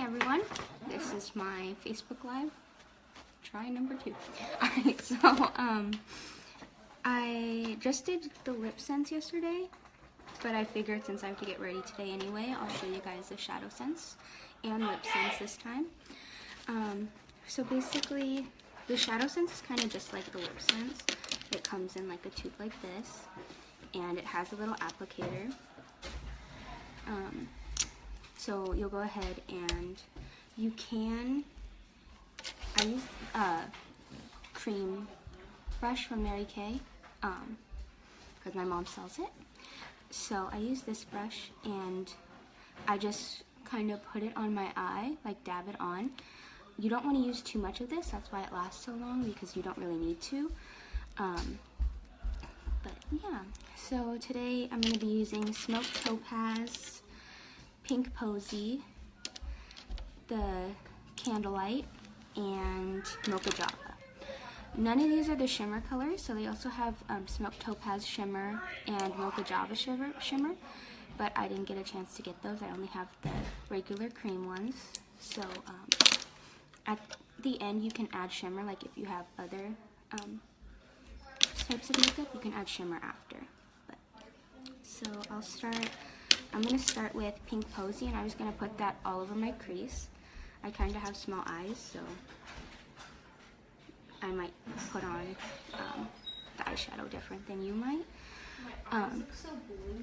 everyone, this is my Facebook Live, try number 2. Alright, so, I just did the LipSense yesterday, but I figured since I have to get ready today anyway, I'll show you guys the ShadowSense and LipSense this time. So basically, the ShadowSense is kind of just like the LipSense. It comes in like a tube like this, and it has a little applicator. So you'll go ahead and you can, I use a cream brush from Mary Kay, because my mom sells it. So I use this brush and I just kind of put it on my eye, like dab it on. You don't want to use too much of this, that's why it lasts so long, because you don't really need to. But yeah, so today I'm going to be using Smoked Topaz, Pink Posy, the Candlelight, and Mocha Java. None of these are the shimmer colors, so they also have Smoked Topaz Shimmer and Mocha Java Shimmer, but I didn't get a chance to get those. I only have the regular cream ones. So at the end you can add shimmer, like if you have other types of makeup, you can add shimmer after. So I'm going to start with Pink Posy, and I'm just going to put that all over my crease. I kind of have small eyes, so I might put on the eyeshadow different than you might.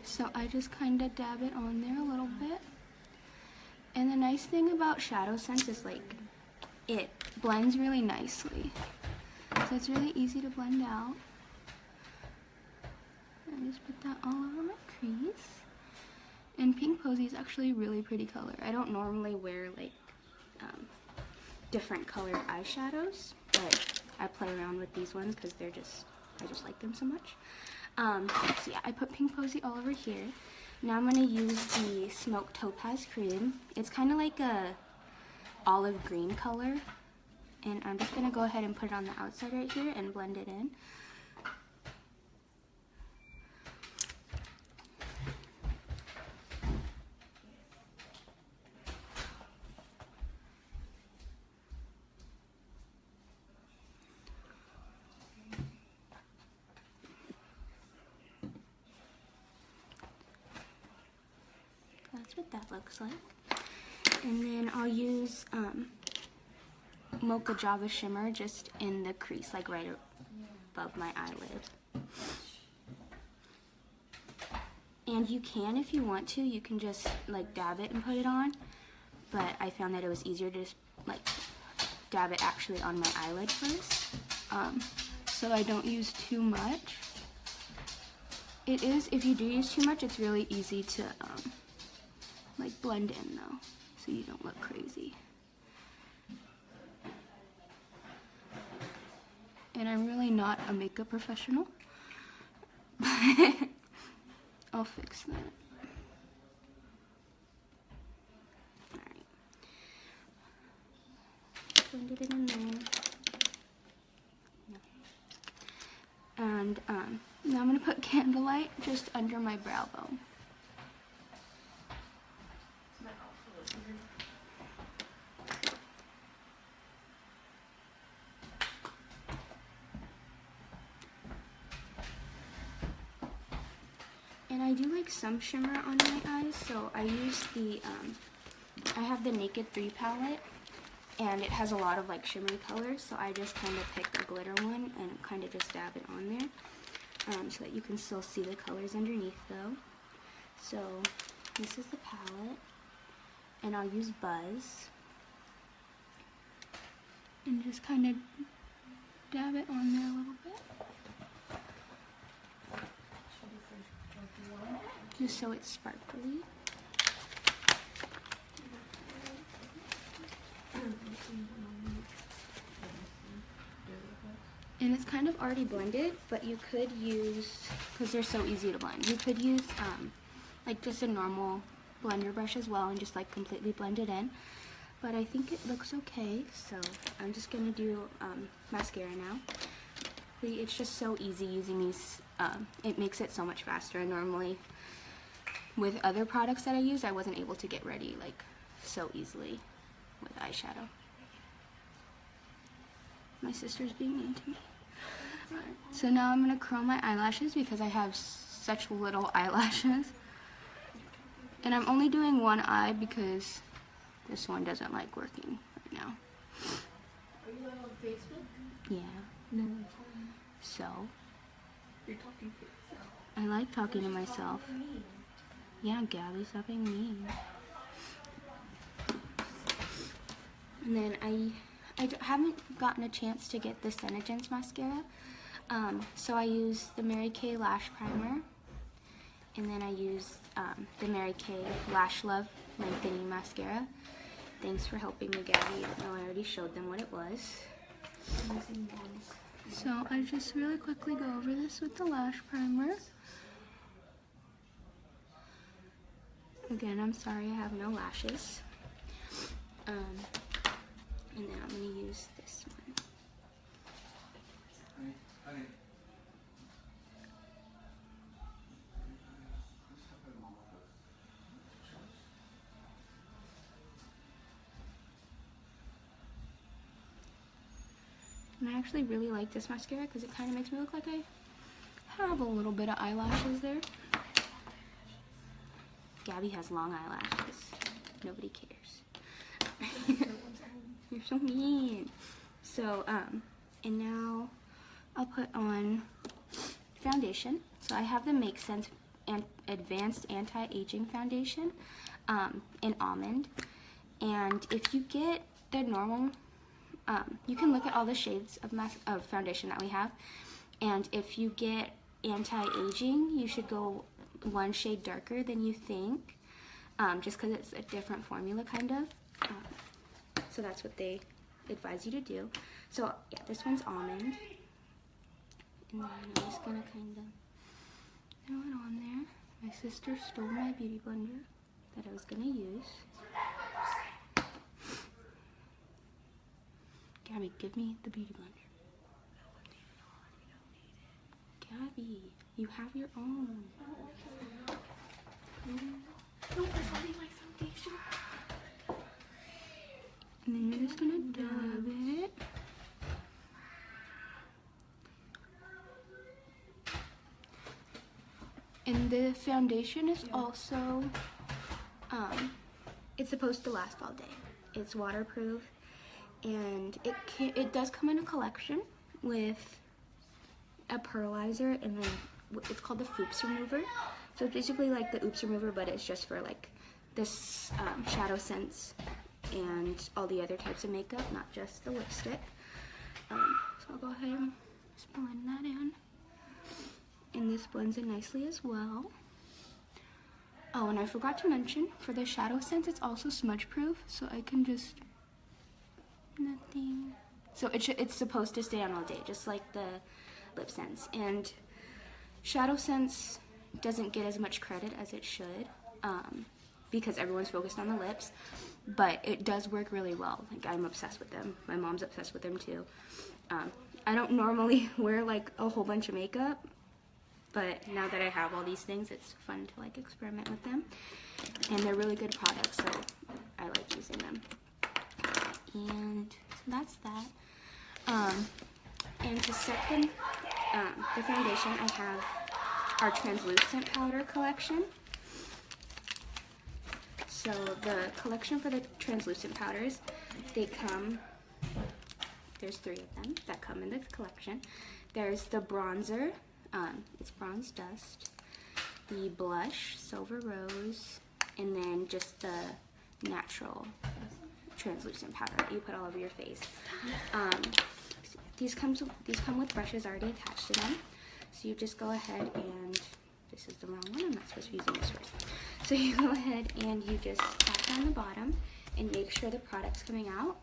So I just kind of dab it on there a little bit. And the nice thing about ShadowSense is like it blends really nicely. So it's really easy to blend out. I just put that all over my crease. And Pink Posy is actually a really pretty color. I don't normally wear like different colored eyeshadows, but I play around with these ones because I just like them so much. So yeah, I put Pink Posy all over here. Now I'm going to use the Smoked Topaz cream. It's kind of like a olive green color, and I'm just going to go ahead and put it on the outside right here and blend it in. That's what that looks like. And then I'll use Mocha Java Shimmer just in the crease, like right above my eyelid. And you can, if you want to, you can just like dab it and put it on. But I found that it was easier to just like dab it actually on my eyelid first. So I don't use too much. It is, if you do use too much, it's really easy to like blend in though, so you don't look crazy. And I'm really not a makeup professional, but I'll fix that. Alright. Blended it in there. And now I'm going to put Candlelight just under my brow bone. And I do like some shimmer on my eyes, so I use the, I have the Naked 3 palette, and it has a lot of like shimmery colors, so I just kind of pick a glitter one and kind of just dab it on there, so that you can still see the colors underneath though. So this is the palette, and I'll use Buzz, and just kind of dab it on there a little bit. Just so it's sparkly. And it's kind of already blended, but you could use, because they're so easy to blend, you could use like just a normal blender brush as well and just like completely blend it in. But I think it looks okay, so I'm just going to do mascara now. It's just so easy using these, it makes it so much faster. And normally with other products that I use, I wasn't able to get ready like so easily. with eyeshadow. My sister's being mean to me. So now I'm gonna curl my eyelashes because I have such little eyelashes. And I'm only doing one eye because this one doesn't like working right now. Are you on Facebook? Yeah. No. So? You're talking to yourself. I like talking to myself. Yeah, Gabby, stop being mean. And then I haven't gotten a chance to get the ShadowSense mascara. So I use the Mary Kay Lash Primer. And then I use the Mary Kay Lash Love Lengthening Mascara. Thanks for helping me, Gabby. I know I already showed them what it was. So I just really quickly go over this with the lash primer. Again, I'm sorry I have no lashes. And then I'm going to use this one. And I actually really like this mascara because it kind of makes me look like I have a little bit of eyelashes there. Gabby has long eyelashes. Nobody cares. You're so mean. So, and now I'll put on foundation. So I have the Make Sense Advanced Anti-Aging Foundation in Almond. And if you get the normal, you can look at all the shades of foundation that we have. And if you get anti-aging, you should go one shade darker than you think, just because it's a different formula, kind of. So that's what they advise you to do. So yeah, this one's almond. And then I'm just gonna kind of throw it on there. My sister stole my beauty blender that I was gonna use. Gabby, give me the beauty blender. Gabby, you have your own. No, it's only my foundation. And then you're just gonna dab it. And the foundation is also, it's supposed to last all day. It's waterproof, and it does come in a collection with a pearlizer, and then it's called the Foops Remover. So it's basically like the Oops Remover, but it's just for like this ShadowSense and all the other types of makeup, not just the lipstick. So I'll go ahead and just blend that in. And this blends in nicely as well. Oh, and I forgot to mention, for the ShadowSense, it's also smudge proof, so I can just, nothing. So it's supposed to stay on all day, just like the LipSense. And ShadowSense doesn't get as much credit as it should, because everyone's focused on the lips, but it does work really well. Like, I'm obsessed with them. My mom's obsessed with them too. I don't normally wear like a whole bunch of makeup, but now that I have all these things, it's fun to like experiment with them. And they're really good products, so I like using them. And so that's that. And to set them, the foundation, I have our translucent powder collection. So the collection for the translucent powders, they come, there's 3 of them that come in the collection. There's the bronzer, it's Bronze Dust, the blush, Silver Rose, and then just the natural translucent powder that you put all over your face. These come with brushes already attached to them. So you just go ahead and, this is the wrong one, I'm not supposed to be using this first. So you go ahead and you just tap on the bottom and make sure the product's coming out.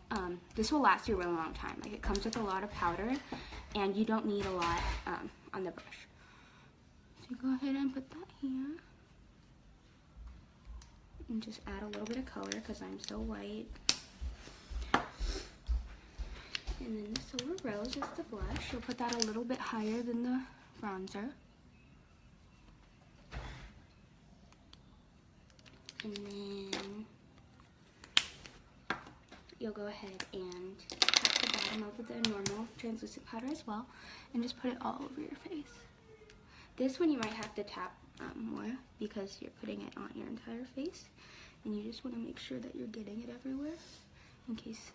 This will last you a really long time. Like, it comes with a lot of powder and you don't need a lot on the brush. So you go ahead and put that here. And just add a little bit of color because I'm so white. And then the Silver Rose is the blush. You'll put that a little bit higher than the bronzer. And then you'll go ahead and tap the bottom of the normal translucent powder as well, and just put it all over your face. This one you might have to tap more because you're putting it on your entire face, and you just want to make sure that you're getting it everywhere in case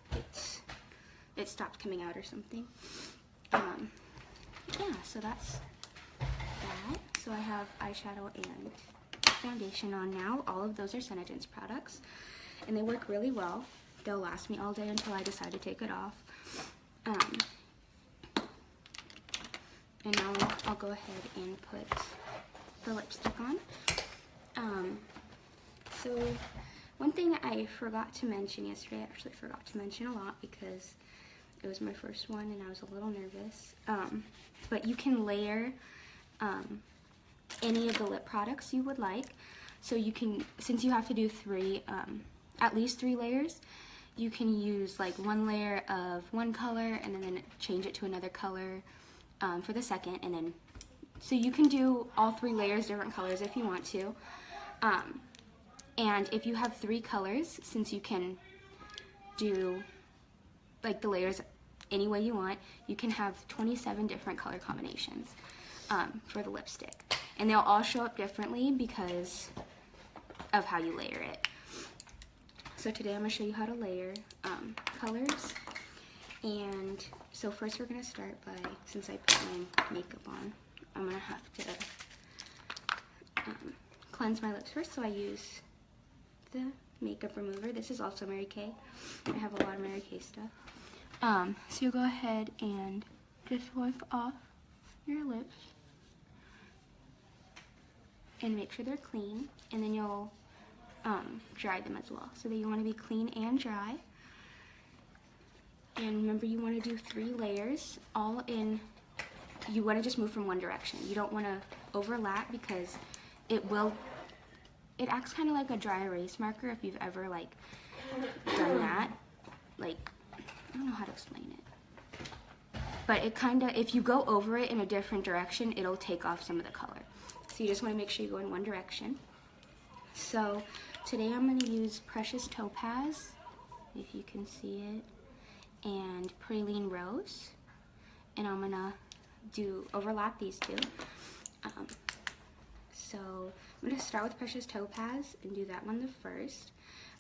it stopped coming out or something. Yeah, so that's that. So I have eyeshadow and foundation on now. All of those are ShadowSense products, and they work really well. They'll last me all day until I decide to take it off. And now I'll go ahead and put the lipstick on. So one thing I forgot to mention yesterday, I actually forgot to mention a lot because it was my first one and I was a little nervous. But you can layer any of the lip products you would like. So you can, since you have to do at least three layers, you can use like one layer of one color and then change it to another color for the second, and then so you can do all three layers different colors if you want to. And if you have 3 colors, since you can do like the layers any way you want, you can have 27 different color combinations for the lipstick, and they'll all show up differently because of how you layer it. So today I'm going to show you how to layer colors. And so first we're going to start by, since I put my makeup on, I'm going to have to cleanse my lips first. So I use the makeup remover. This is also Mary Kay. I have a lot of Mary Kay stuff. So you'll go ahead and just wipe off your lips and make sure they're clean, and then you'll dry them as well. So that you want to be clean and dry. And remember, you want to do 3 layers, all in, you want to just move from one direction. You don't want to overlap because it acts kind of like a dry erase marker if you've ever like done that. Like, I don't know how to explain it. But it kind of, if you go over it in a different direction, it'll take off some of the color. So you just want to make sure you go in one direction. So today I'm going to use Precious Topaz, if you can see it, and Praline Rose, and I'm gonna overlap these two. So I'm gonna start with Precious Topaz and do that one the first.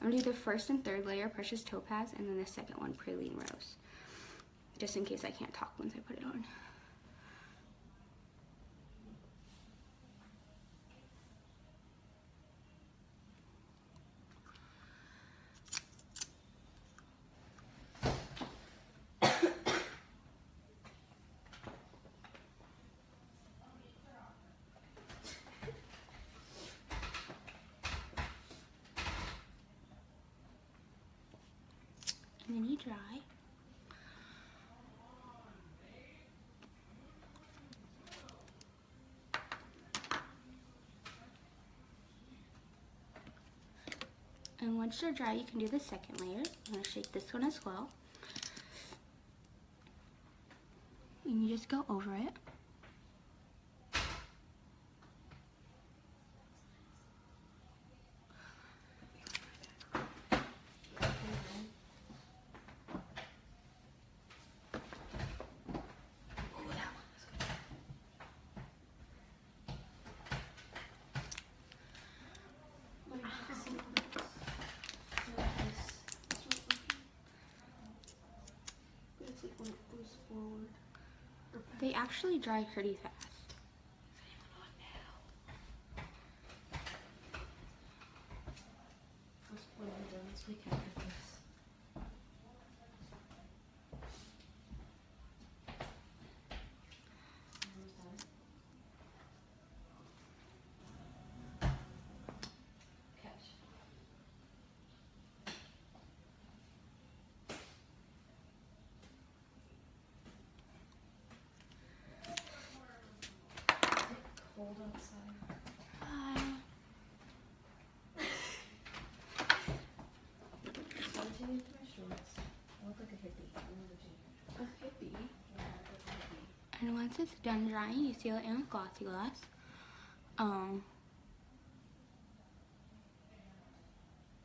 I'm gonna do the first and third layer Precious Topaz, and then the second one Praline Rose, just in case I can't talk once I put it on. And then you dry. And once they're dry, you can do the second layer. I'm going to shake this one as well. And you just go over it. They actually dry pretty fast. Cold outside. Hi. I'll change my shorts. I look like a hippie. A hippie? Yeah, I look like a hippie. And once it's done drying, you seal it in with glossy glass.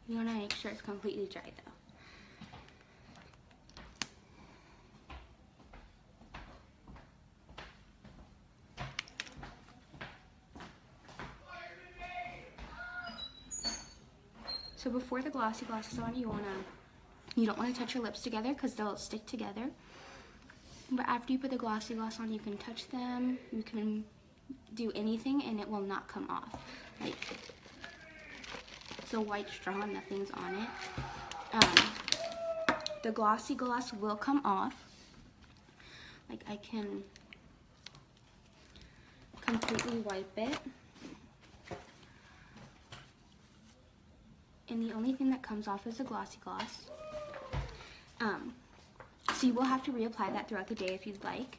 You want to make sure it's completely dry though. So before the glossy gloss is on, you don't want to touch your lips together because they'll stick together. But after you put the glossy gloss on, you can touch them, you can do anything and it will not come off. Like, it's a white straw, nothing's on it. The glossy gloss will come off. Like, I can completely wipe it. And the only thing that comes off is the glossy gloss. So you will have to reapply that throughout the day if you'd like.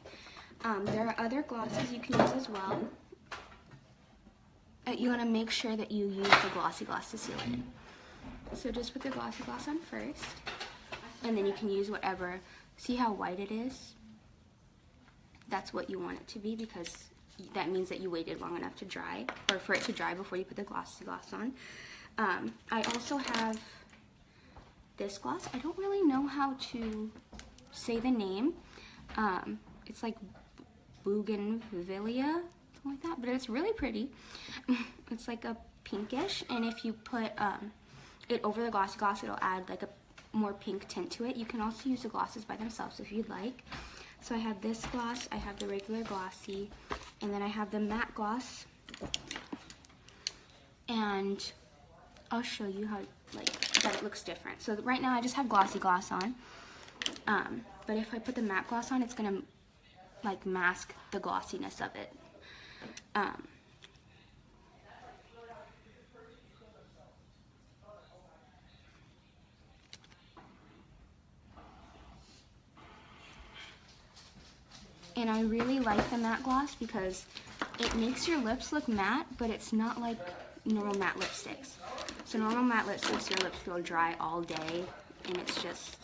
There are other glosses you can use as well. You want to make sure that you use the glossy gloss to seal it in. So just put the glossy gloss on first, and then you can use whatever. See how white it is? That's what you want it to be, because that means that you waited long enough to dry, or for it to dry before you put the glossy gloss on. I also have this gloss. I don't really know how to say the name. It's like bougainvillea, something like that, but it's really pretty. It's like a pinkish, and if you put it over the glossy gloss, it'll add like a more pink tint to it. You can also use the glosses by themselves if you'd like. So I have this gloss, I have the regular glossy, and then I have the matte gloss, and I'll show you how, like, that it looks different. So right now I just have glossy gloss on, but if I put the matte gloss on, it's gonna like mask the glossiness of it. And I really like the matte gloss because it makes your lips look matte, but it's not like normal matte lipsticks. So normal matte lipsticks, your lips feel dry all day, and it's just,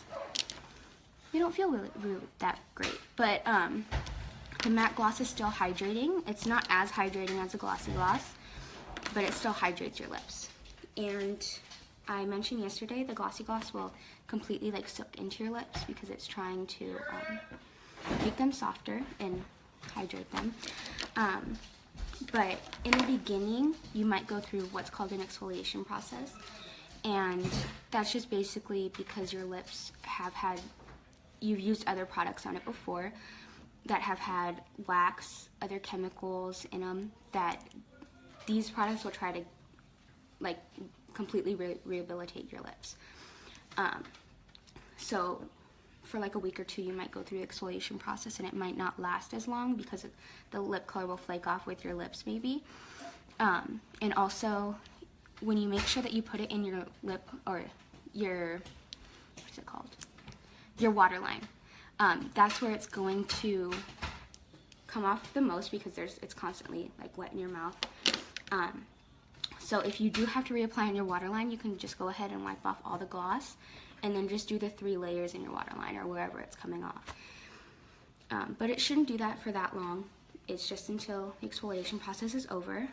they don't feel really that great. But the matte gloss is still hydrating. It's not as hydrating as a glossy gloss, but it still hydrates your lips. And I mentioned yesterday, the glossy gloss will completely like soak into your lips because it's trying to make them softer and hydrate them. But in the beginning, you might go through what's called an exfoliation process. And that's just basically because your lips have had, you've used other products on it before that have had wax, other chemicals in them, that these products will try to like completely rehabilitate your lips. So for like a week or two, you might go through the exfoliation process, and it might not last as long because the lip color will flake off with your lips maybe. And also, when you make sure that you put it in your lip, or your, what's it called? Your waterline. That's where it's going to come off the most because it's constantly like wet in your mouth. So if you do have to reapply on your waterline, you can just go ahead and wipe off all the gloss, and then just do the 3 layers in your waterline or wherever it's coming off. But it shouldn't do that for that long. It's just until the exfoliation process is over.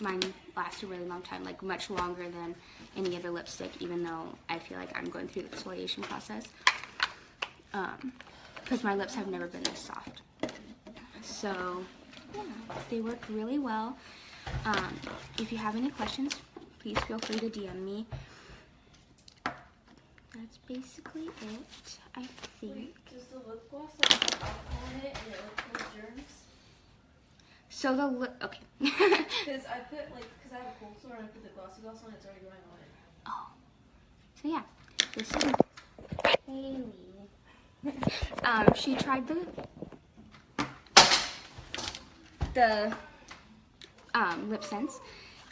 Mine lasts a really long time, like much longer than any other lipstick, even though I feel like I'm going through the exfoliation process. Because my lips have never been this soft. So, yeah, they work really well. If you have any questions, please feel free to DM me. That's basically it, I think. Wait, does the lip gloss have alcohol in it and it like kills germs? So the lip, okay. Because I put like, because I have a cold sore and I put the glossy gloss on, it's already going on it. Oh. So yeah, this is Haley. She tried the LipSense,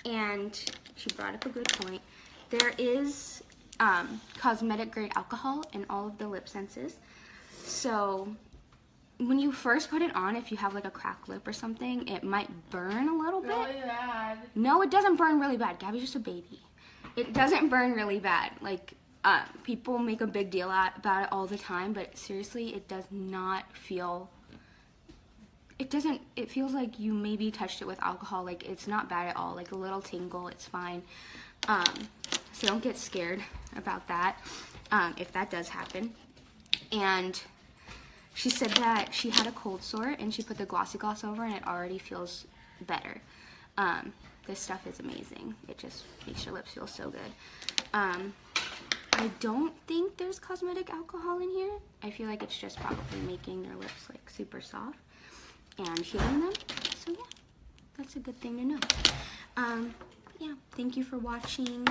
and she brought up a good point. There is cosmetic grade alcohol in all of the LipSenses. So when you first put it on, if you have like a cracked lip or something, it might burn a little bit. Really bad. No, it doesn't burn really bad. Gabby's just a baby. It doesn't burn really bad. Like, people make a big deal about it all the time, but seriously, it does not feel, it feels like you maybe touched it with alcohol. Like, it's not bad at all. Like a little tingle, it's fine. So don't get scared about that, if that does happen. And she said that she had a cold sore and she put the glossy gloss over and it already feels better. this stuff is amazing. It just makes your lips feel so good. I don't think there's cosmetic alcohol in here. I feel like it's just probably making their lips like super soft and healing them. So yeah, that's a good thing to know. Yeah, thank you for watching.